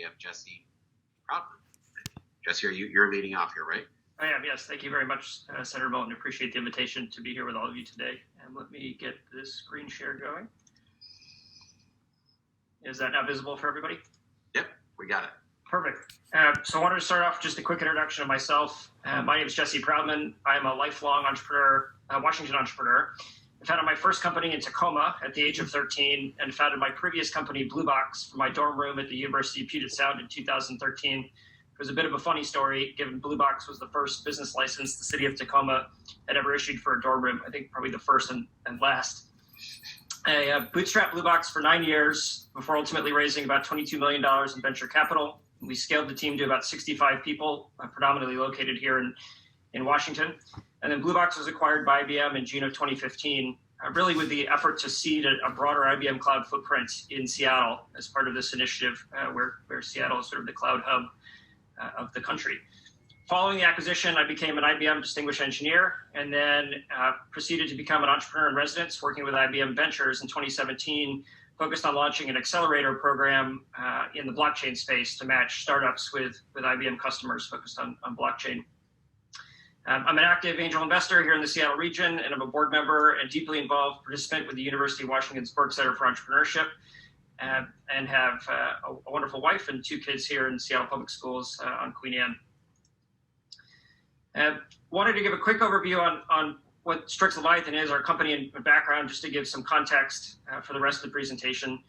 we have Jesse Proudman. Jesse, you're leading off here, right? I am, yes. Thank you very much, Senator Moulton. Appreciate the invitation to be here with all of you today. And let me get this screen share going. Is that now visible for everybody? Yep, we got it. Perfect. So I wanted to start off just a quick introduction of myself. My name is Jesse Proudman. I'm a lifelong entrepreneur, Washington entrepreneur. I founded my first company in Tacoma at the age of 13 and founded my previous company, Blue Box, from my dorm room at the University of Puget Sound in 2013. It was a bit of a funny story, given Blue Box was the first business license the city of Tacoma had ever issued for a dorm room. I think probably the first and last. I bootstrapped Blue Box for 9 years before ultimately raising about $22 million in venture capital. We scaled the team to about 65 people, predominantly located here in Washington. And then Blue Box was acquired by IBM in June of 2015, really with the effort to seed a broader IBM cloud footprint in Seattle as part of this initiative, where Seattle is sort of the cloud hub of the country. Following the acquisition, I became an IBM Distinguished Engineer and then proceeded to become an entrepreneur in residence, working with IBM Ventures in 2017, focused on launching an accelerator program in the blockchain space to match startups with IBM customers focused on blockchain. I'm an active angel investor here in the Seattle region, and I'm a board member and deeply involved participant with the University of Washington's Berk Center for Entrepreneurship, and have a wonderful wife and 2 kids here in Seattle Public Schools on Queen Anne. Wanted to give a quick overview on what Strix Leviathan is, our company and background, just to give some context for the rest of the presentation.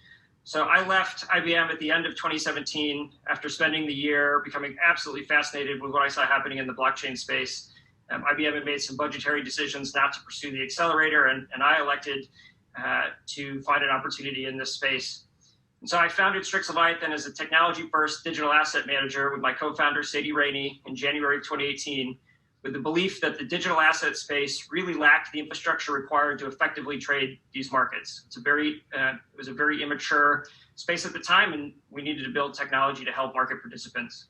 So I left IBM at the end of 2017 after spending the year becoming absolutely fascinated with what I saw happening in the blockchain space. IBM had made some budgetary decisions not to pursue the accelerator, and I elected to find an opportunity in this space. And so I founded Strix Leviathan as a technology-first digital asset manager with my co-founder, Sadie Rainey, in January of 2018, with the belief that the digital asset space really lacked the infrastructure required to effectively trade these markets. It was a very immature space at the time, and we needed to build technology to help market participants.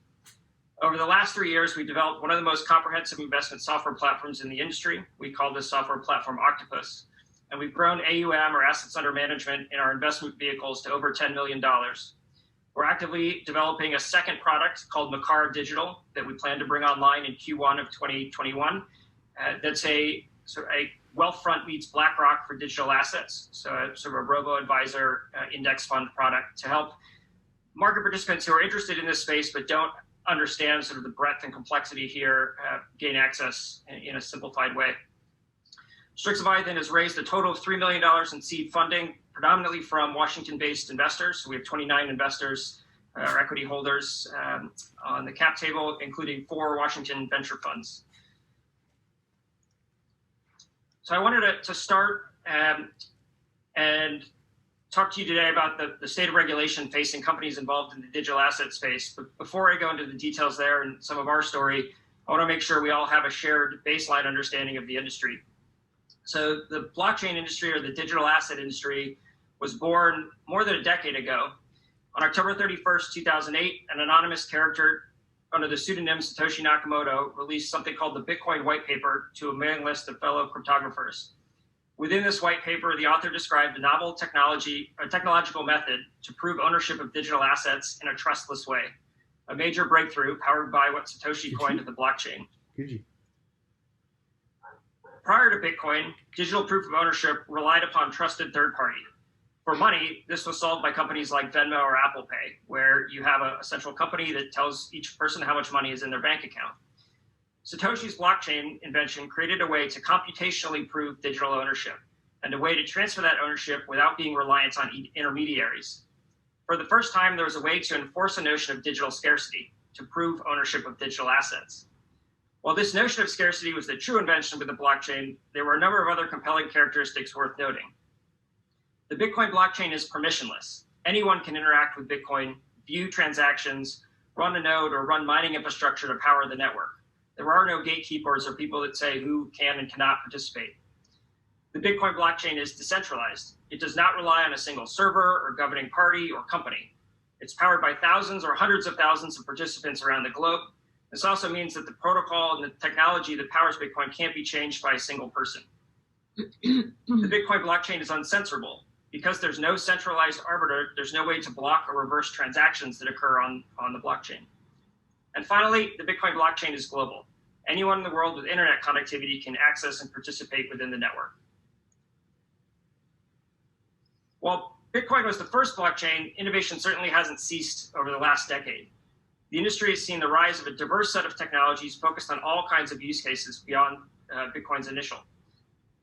Over the last 3 years, we developed one of the most comprehensive investment software platforms in the industry. We call this software platform Octopus. And we've grown AUM, or assets under management, in our investment vehicles to over $10 million. We're actively developing a second product called Makara Digital that we plan to bring online in Q1 of 2021. That's a Wealthfront meets BlackRock for digital assets. So sort of a robo-advisor index fund product to help market participants who are interested in this space but don't understand sort of the breadth and complexity here, gain access in a simplified way. Strix Leviathan has raised a total of $3 million in seed funding, predominantly from Washington-based investors. So we have 29 investors, or equity holders on the cap table, including 4 Washington venture funds. So I wanted to start and talk to you today about the state of regulation facing companies involved in the digital asset space. But before I go into the details there and some of our story, I want to make sure we all have a shared baseline understanding of the industry. So the blockchain industry, or the digital asset industry, was born more than a decade ago. On October 31st, 2008, an anonymous character under the pseudonym Satoshi Nakamoto released something called the Bitcoin White Paper to a mailing list of fellow cryptographers. Within this white paper, the author described a novel technological method to prove ownership of digital assets in a trustless way, a major breakthrough powered by what Satoshi coined the blockchain. Prior to Bitcoin, digital proof of ownership relied upon trusted third party. For money, this was solved by companies like Venmo or Apple Pay, where you have a central company that tells each person how much money is in their bank account. Satoshi's blockchain invention created a way to computationally prove digital ownership and a way to transfer that ownership without being reliant on intermediaries. For the first time, there was a way to enforce a notion of digital scarcity to prove ownership of digital assets. While this notion of scarcity was the true invention with the blockchain, there were a number of other compelling characteristics worth noting. The Bitcoin blockchain is permissionless. Anyone can interact with Bitcoin, view transactions, run a node, or run mining infrastructure to power the network. There are no gatekeepers or people that say who can and cannot participate. The Bitcoin blockchain is decentralized. It does not rely on a single server or governing party or company. It's powered by thousands or hundreds of thousands of participants around the globe. This also means that the protocol and the technology that powers Bitcoin can't be changed by a single person. The Bitcoin blockchain is uncensorable. Because there's no centralized arbiter, there's no way to block or reverse transactions that occur on the blockchain. And finally, the Bitcoin blockchain is global. Anyone in the world with internet connectivity can access and participate within the network. While Bitcoin was the first blockchain, innovation certainly hasn't ceased over the last decade. The industry has seen the rise of a diverse set of technologies focused on all kinds of use cases beyond Bitcoin's initial.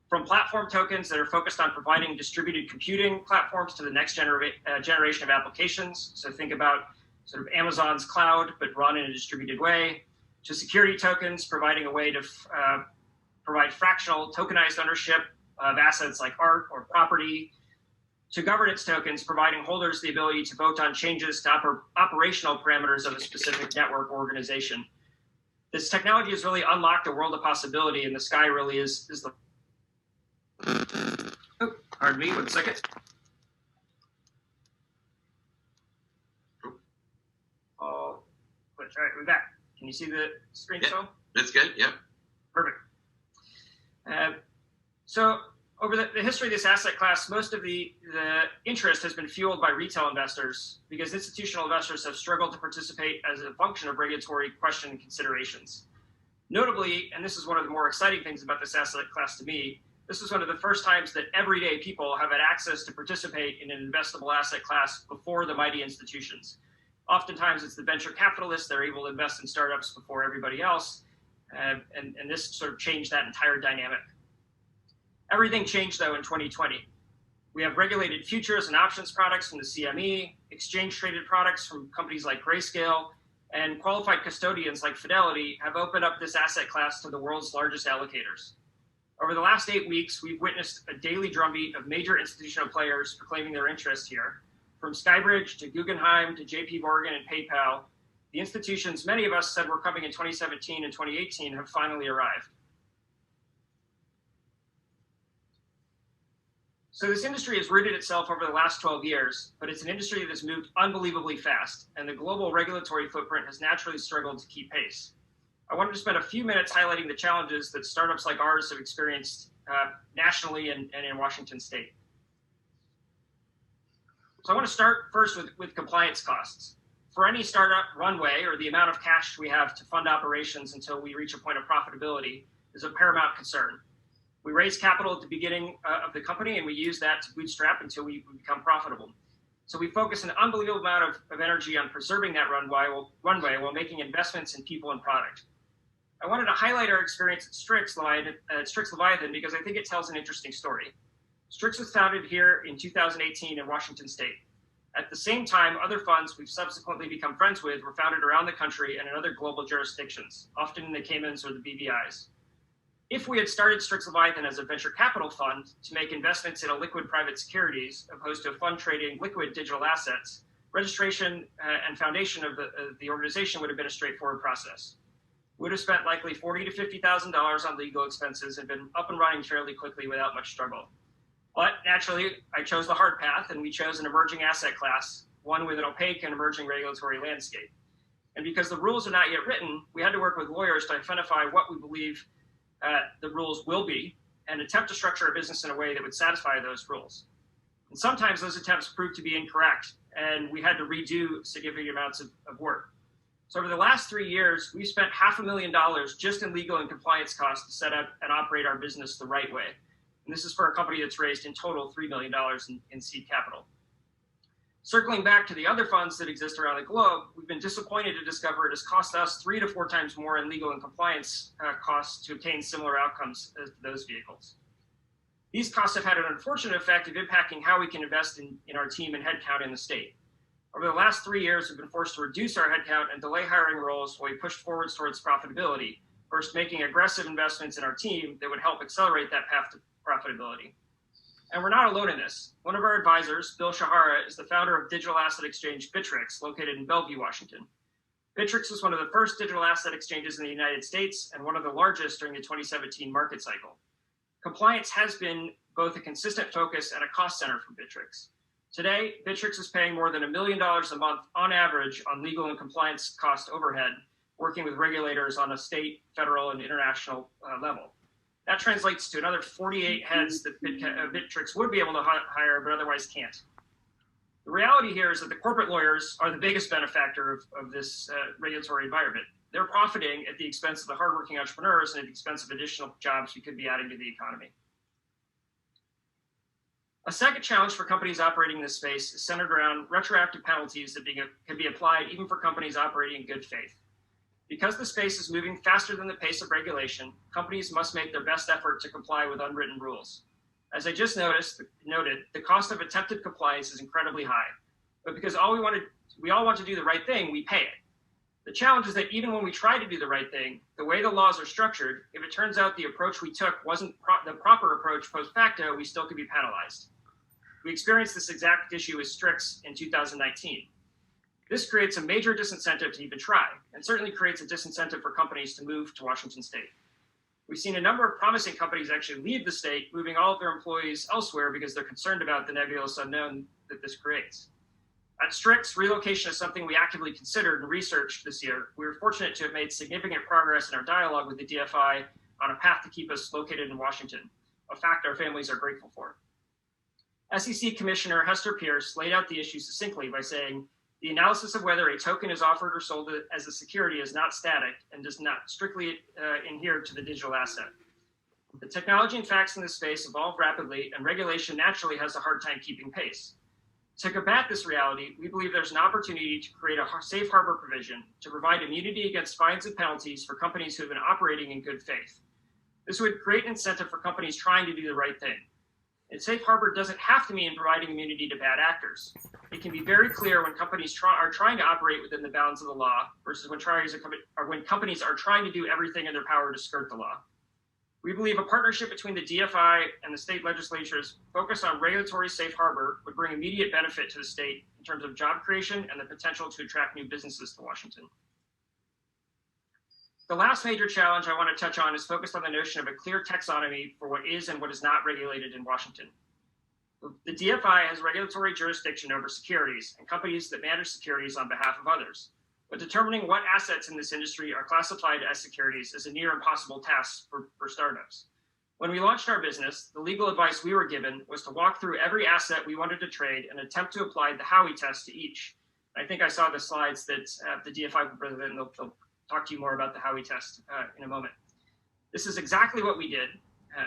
From platform tokens that are focused on providing distributed computing platforms to the next generation of applications. So think about sort of Amazon's cloud, but run in a distributed way, to security tokens, providing a way to provide fractional tokenized ownership of assets like art or property, to governance tokens, providing holders the ability to vote on changes to operational parameters of a specific network or organization. This technology has really unlocked a world of possibility, and the sky really is the... Oh, pardon me, 1 second. Oh, all right, we're back. Can you see the screen still? That's good, yeah. Perfect. So over the history of this asset class, most of the interest has been fueled by retail investors because institutional investors have struggled to participate as a function of regulatory question considerations. Notably, and this is one of the more exciting things about this asset class to me, this is one of the first times that everyday people have had access to participate in an investable asset class before the mighty institutions. Oftentimes, it's the venture capitalists that are able to invest in startups before everybody else, and this sort of changed that entire dynamic. Everything changed, though, in 2020. We have regulated futures and options products from the CME, exchange-traded products from companies like Grayscale, and qualified custodians like Fidelity have opened up this asset class to the world's largest allocators. Over the last 8 weeks, we've witnessed a daily drumbeat of major institutional players proclaiming their interest here. From Skybridge to Guggenheim to JP Morgan and PayPal, the institutions many of us said were coming in 2017 and 2018 have finally arrived. So this industry has rooted itself over the last 12 years, but it's an industry that has moved unbelievably fast, and the global regulatory footprint has naturally struggled to keep pace. I wanted to spend a few minutes highlighting the challenges that startups like ours have experienced nationally and in Washington state. So I want to start first with compliance costs. For any startup, runway, or the amount of cash we have to fund operations until we reach a point of profitability, is a paramount concern. We raise capital at the beginning of the company, and we use that to bootstrap until we become profitable. So we focus an unbelievable amount of energy on preserving that runway while making investments in people and product. I wanted to highlight our experience at Strix Leviathan because I think it tells an interesting story. Strix was founded here in 2018 in Washington state. At the same time, other funds we've subsequently become friends with were founded around the country and in other global jurisdictions, often in the Caymans or the BVIs. If we had started Strix Leviathan as a venture capital fund to make investments in a liquid private securities opposed to a fund trading liquid digital assets, registration and foundation of the organization would have been a straightforward process. We would have spent likely $40,000 to $50,000 on legal expenses and been up and running fairly quickly without much struggle. But naturally, I chose the hard path, and we chose an emerging asset class, one with an opaque and emerging regulatory landscape. And because the rules are not yet written, we had to work with lawyers to identify what we believe the rules will be and attempt to structure a business in a way that would satisfy those rules. And sometimes those attempts proved to be incorrect, and we had to redo significant amounts of work. So over the last 3 years, we've spent $500,000 just in legal and compliance costs to set up and operate our business the right way. And this is for a company that's raised in total $3 million in seed capital. Circling back to the other funds that exist around the globe, we've been disappointed to discover it has cost us 3 to 4 times more in legal and compliance costs to obtain similar outcomes as those vehicles. These costs have had an unfortunate effect of impacting how we can invest in our team and headcount in the state. Over the last 3 years, we've been forced to reduce our headcount and delay hiring roles while we pushed forwards towards profitability, first making aggressive investments in our team that would help accelerate that path to profitability. And we're not alone in this. One of our advisors, Bill Shahara, is the founder of digital asset exchange Bittrex, located in Bellevue, Washington. Bittrex was one of the first digital asset exchanges in the United States and one of the largest during the 2017 market cycle. Compliance has been both a consistent focus and a cost center for Bittrex. Today, Bittrex is paying more than $1 million a month on average on legal and compliance cost overhead, working with regulators on a state, federal, and international level. That translates to another 48 heads that Bitrix would be able to hire, but otherwise can't. The reality here is that the corporate lawyers are the biggest benefactor of this regulatory environment. They're profiting at the expense of the hardworking entrepreneurs and at the expense of additional jobs we could be adding to the economy. A second challenge for companies operating in this space is centered around retroactive penalties that can be applied even for companies operating in good faith. Because the space is moving faster than the pace of regulation, companies must make their best effort to comply with unwritten rules. As I just noted, the cost of attempted compliance is incredibly high. But because we all want to do the right thing, we pay it. The challenge is that even when we try to do the right thing, the way the laws are structured, if it turns out the approach we took wasn't the proper approach post facto, we still could be penalized. We experienced this exact issue with Strix in 2019. This creates a major disincentive to even try, and certainly creates a disincentive for companies to move to Washington State. We've seen a number of promising companies actually leave the state, moving all of their employees elsewhere because they're concerned about the nebulous unknown that this creates. At Strix, relocation is something we actively considered and researched this year. We were fortunate to have made significant progress in our dialogue with the DFI on a path to keep us located in Washington, a fact our families are grateful for. SEC Commissioner Hester Pierce laid out the issue succinctly by saying, the analysis of whether a token is offered or sold as a security is not static and does not strictly adhere to the digital asset. The technology and facts in this space evolve rapidly, and regulation naturally has a hard time keeping pace. To combat this reality, we believe there's an opportunity to create a safe harbor provision to provide immunity against fines and penalties for companies who have been operating in good faith. This would create an incentive for companies trying to do the right thing. And safe harbor doesn't have to mean providing immunity to bad actors. It can be very clear when companies are trying to operate within the bounds of the law versus when companies are trying to do everything in their power to skirt the law. We believe a partnership between the DFI and the state legislatures focused on regulatory safe harbor would bring immediate benefit to the state in terms of job creation and the potential to attract new businesses to Washington. The last major challenge I want to touch on is focused on the notion of a clear taxonomy for what is and what is not regulated in Washington. The DFI has regulatory jurisdiction over securities and companies that manage securities on behalf of others. But determining what assets in this industry are classified as securities is a near impossible task for startups. When we launched our business, the legal advice we were given was to walk through every asset we wanted to trade and attempt to apply the Howey test to each. I think I saw the slides that the DFI president, and they'll talk to you more about the Howey test in a moment. This is exactly what we did.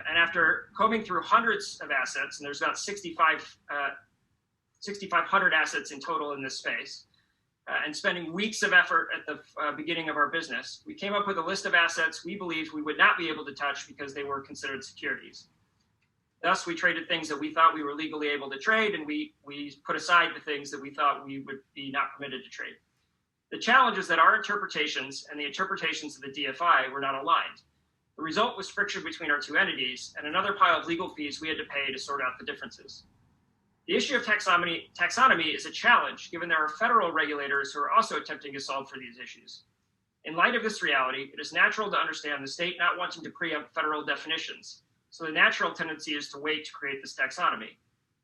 And after combing through hundreds of assets, and there's about 6,500 assets in total in this space, and spending weeks of effort at the beginning of our business, we came up with a list of assets we believed we would not be able to touch because they were considered securities. Thus, we traded things that we thought we were legally able to trade, and we put aside the things that we thought we would be not permitted to trade. The challenge is that our interpretations and the interpretations of the DFI were not aligned. The result was friction between our two entities and another pile of legal fees we had to pay to sort out the differences. The issue of taxonomy is a challenge, given there are federal regulators who are also attempting to solve for these issues. In light of this reality, it is natural to understand the state not wanting to preempt federal definitions, so the natural tendency is to wait to create this taxonomy.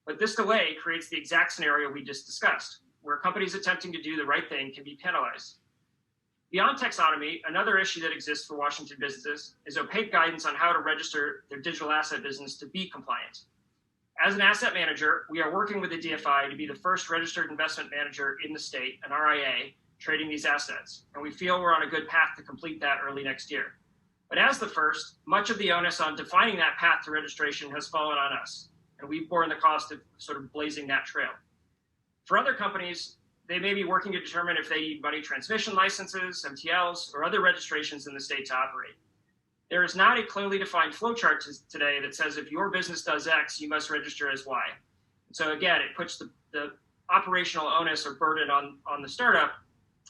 But this delay creates the exact scenario we just discussed, where companies attempting to do the right thing can be penalized. Beyond taxonomy, another issue that exists for Washington businesses is opaque guidance on how to register their digital asset business to be compliant. As an asset manager, we are working with the DFI to be the first registered investment manager in the state, an RIA, trading these assets, and we feel we're on a good path to complete that early next year. But as the first, much of the onus on defining that path to registration has fallen on us, and we've borne the cost of sort of blazing that trail. For other companies, they may be working to determine if they need money transmission licenses, MTLs, or other registrations in the state to operate. There is not a clearly defined flowchart today that says if your business does X, you must register as Y. So again, it puts the operational onus or burden on the startup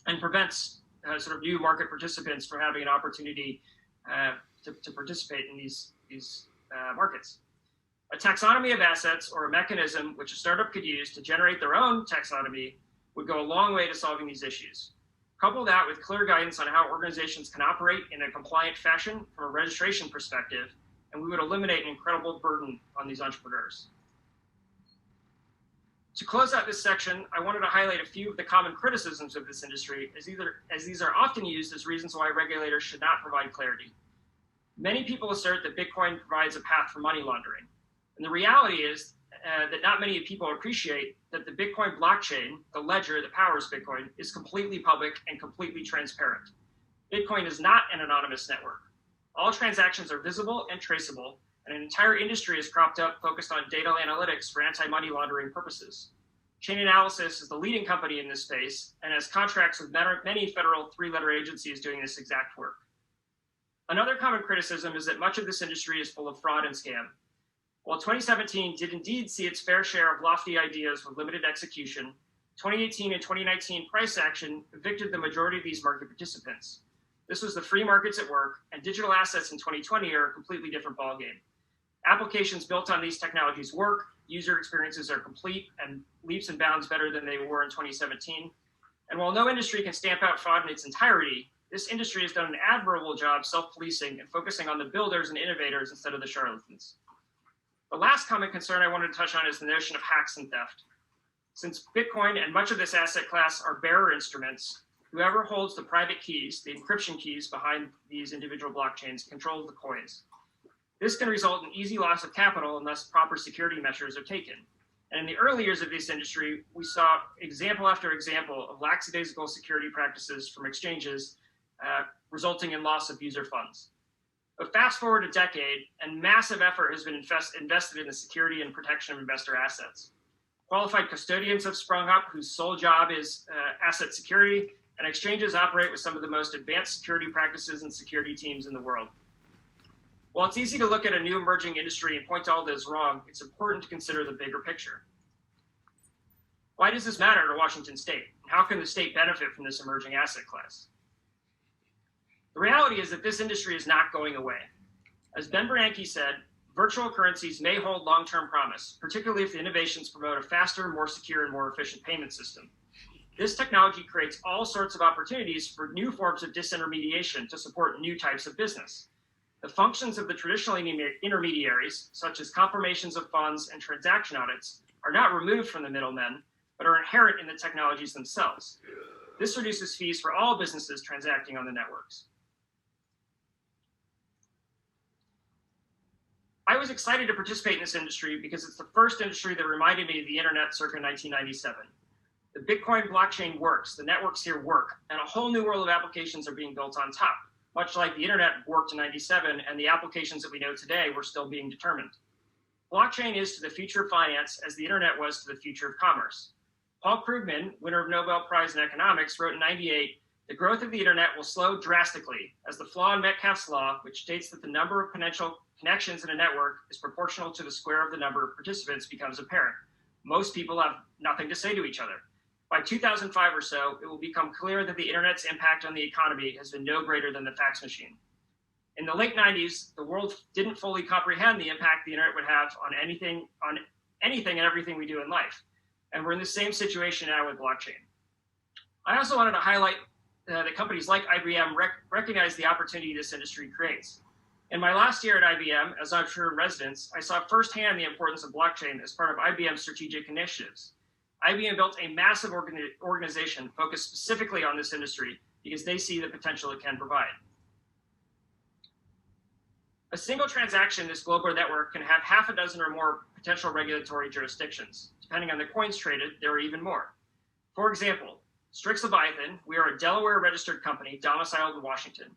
and prevents sort of new market participants from having an opportunity to participate in these markets. A taxonomy of assets or a mechanism which a startup could use to generate their own taxonomy would go a long way to solving these issues. Couple that with clear guidance on how organizations can operate in a compliant fashion from a registration perspective, and we would eliminate an incredible burden on these entrepreneurs. To close out this section, I wanted to highlight a few of the common criticisms of this industry, as these are often used as reasons why regulators should not provide clarity. Many people assert that Bitcoin provides a path for money laundering. And the reality is that not many people appreciate that the Bitcoin blockchain, the ledger that powers Bitcoin, is completely public and completely transparent. Bitcoin is not an anonymous network. All transactions are visible and traceable, and an entire industry is cropped up focused on data analytics for anti-money laundering purposes. Chain Analysis is the leading company in this space and has contracts with many federal three-letter agencies doing this exact work. Another common criticism is that much of this industry is full of fraud and scam. While 2017 did indeed see its fair share of lofty ideas with limited execution, 2018 and 2019 price action evicted the majority of these market participants. This was the free markets at work, and digital assets in 2020 are a completely different ballgame. Applications built on these technologies work, user experiences are complete and leaps and bounds better than they were in 2017. And while no industry can stamp out fraud in its entirety, this industry has done an admirable job self-policing and focusing on the builders and innovators instead of the charlatans. The last common concern I wanted to touch on is the notion of hacks and theft. Since Bitcoin and much of this asset class are bearer instruments, whoever holds the private keys, the encryption keys behind these individual blockchains, controls the coins. This can result in easy loss of capital unless proper security measures are taken. And in the early years of this industry, we saw example after example of lackadaisical security practices from exchanges resulting in loss of user funds. But fast forward a decade, and massive effort has been invested in the security and protection of investor assets. Qualified custodians have sprung up whose sole job is asset security, and exchanges operate with some of the most advanced security practices and security teams in the world. While it's easy to look at a new emerging industry and point to all that is wrong, it's important to consider the bigger picture. Why does this matter to Washington State? And how can the state benefit from this emerging asset class? The reality is that this industry is not going away. As Ben Bernanke said, virtual currencies may hold long-term promise, particularly if the innovations promote a faster, more secure, and more efficient payment system. This technology creates all sorts of opportunities for new forms of disintermediation to support new types of business. The functions of the traditional intermediaries, such as confirmations of funds and transaction audits, are not removed from the middlemen, but are inherent in the technologies themselves. This reduces fees for all businesses transacting on the networks. I was excited to participate in this industry because it's the first industry that reminded me of the internet circa 1997. The Bitcoin blockchain works, the networks here work, and a whole new world of applications are being built on top, much like the internet worked in 97 and the applications that we know today were still being determined. Blockchain is to the future of finance as the internet was to the future of commerce. Paul Proudman, winner of Nobel Prize in Economics, wrote in 98, "The growth of the internet will slow drastically as the flaw in Metcalfe's law, which states that the number of potential connections in a network is proportional to the square of the number of participants, becomes apparent. Most people have nothing to say to each other. By 2005 or so, it will become clear that the internet's impact on the economy has been no greater than the fax machine." In the late 90s, the world didn't fully comprehend the impact the internet would have on anything and everything we do in life. And we're in the same situation now with blockchain. I also wanted to highlight that companies like IBM recognize the opportunity this industry creates. In my last year at IBM, as entrepreneur in residence, I saw firsthand the importance of blockchain as part of IBM's strategic initiatives. IBM built a massive organization focused specifically on this industry because they see the potential it can provide. A single transaction in this global network can have half a dozen or more potential regulatory jurisdictions. Depending on the coins traded, there are even more. For example, Strix Leviathan, we are a Delaware-registered company domiciled in Washington.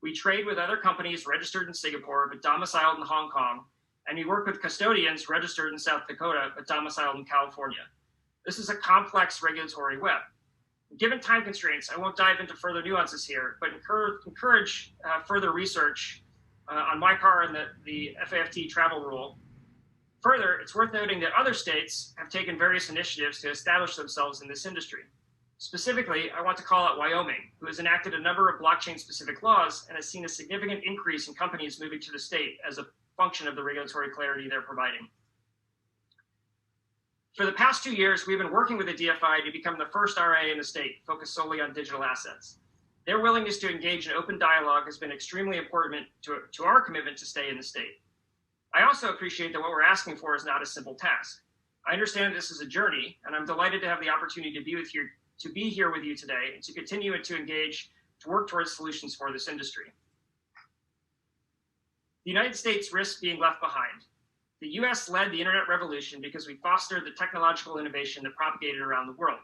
We trade with other companies registered in Singapore but domiciled in Hong Kong, and we work with custodians registered in South Dakota but domiciled in California. This is a complex regulatory web. Given time constraints, I won't dive into further nuances here, but encourage further research on my part and the FAFT travel rule. Further, it's worth noting that other states have taken various initiatives to establish themselves in this industry. Specifically, I want to call out Wyoming, who has enacted a number of blockchain-specific laws and has seen a significant increase in companies moving to the state as a function of the regulatory clarity they're providing. For the past 2 years, we've been working with the DFI to become the first RIA in the state, focused solely on digital assets. Their willingness to engage in open dialogue has been extremely important to our commitment to stay in the state. I also appreciate that what we're asking for is not a simple task. I understand this is a journey, and I'm delighted to have the opportunity to be here with you today and to continue to engage to work towards solutions for this industry. The United States risks being left behind. The US led the internet revolution because we fostered the technological innovation that propagated around the world.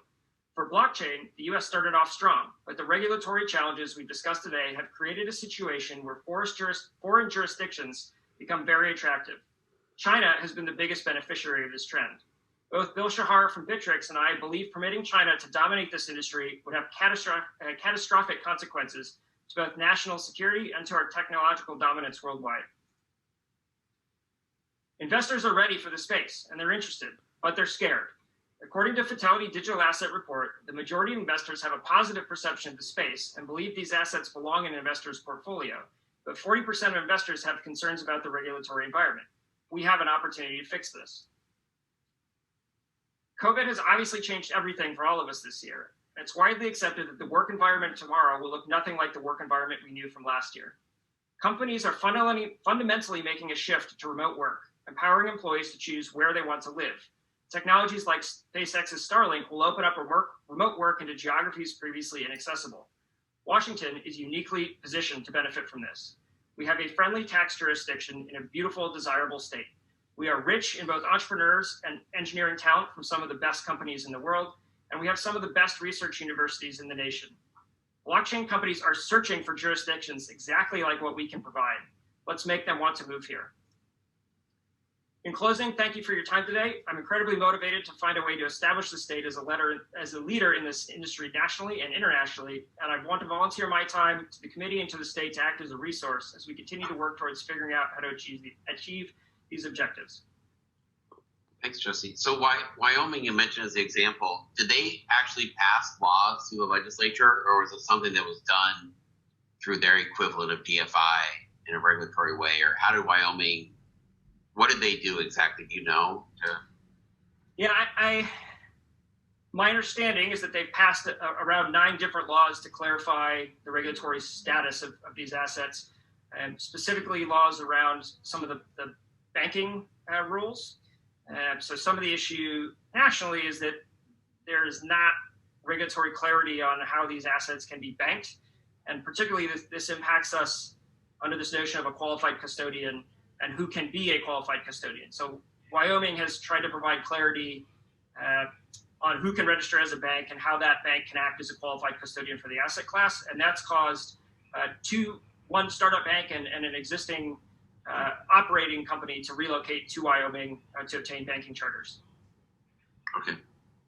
For blockchain, the US started off strong, but the regulatory challenges we've discussed today have created a situation where foreign jurisdictions become very attractive. China has been the biggest beneficiary of this trend. Both Bill Shahar from Bittrex and I believe permitting China to dominate this industry would have catastrophic consequences to both national security and to our technological dominance worldwide. Investors are ready for the space and they're interested, but they're scared. According to Fidelity Digital Asset Report, the majority of investors have a positive perception of the space and believe these assets belong in an investor's portfolio, but 40% of investors have concerns about the regulatory environment. We have an opportunity to fix this. COVID has obviously changed everything for all of us this year. It's widely accepted that the work environment tomorrow will look nothing like the work environment we knew from last year. Companies are fundamentally making a shift to remote work, empowering employees to choose where they want to live. Technologies like SpaceX's Starlink will open up remote work into geographies previously inaccessible. Washington is uniquely positioned to benefit from this. We have a friendly tax jurisdiction in a beautiful, desirable state. We are rich in both entrepreneurs and engineering talent from some of the best companies in the world, and we have some of the best research universities in the nation. Blockchain companies are searching for jurisdictions exactly like what we can provide. Let's make them want to move here. In closing, thank you for your time today. I'm incredibly motivated to find a way to establish the state as a leader in this industry nationally and internationally, and I want to volunteer my time to the committee and to the state to act as a resource as we continue to work towards figuring out how to achieve these objectives. Thanks, Jesse. So Wyoming, you mentioned as the example, did they actually pass laws through the legislature, or was it something that was done through their equivalent of DFI in a regulatory way? Or how did Wyoming, what did they do exactly? Do you know? Yeah, my understanding is that they've passed around 9 different laws to clarify the regulatory status of these assets, and specifically laws around some of the banking rules. So some of the issue nationally is that there is not regulatory clarity on how these assets can be banked. And particularly this impacts us under this notion of a qualified custodian and who can be a qualified custodian. So Wyoming has tried to provide clarity on who can register as a bank and how that bank can act as a qualified custodian for the asset class. And that's caused one startup bank and an existing operating company to relocate to Wyoming to obtain banking charters. Okay.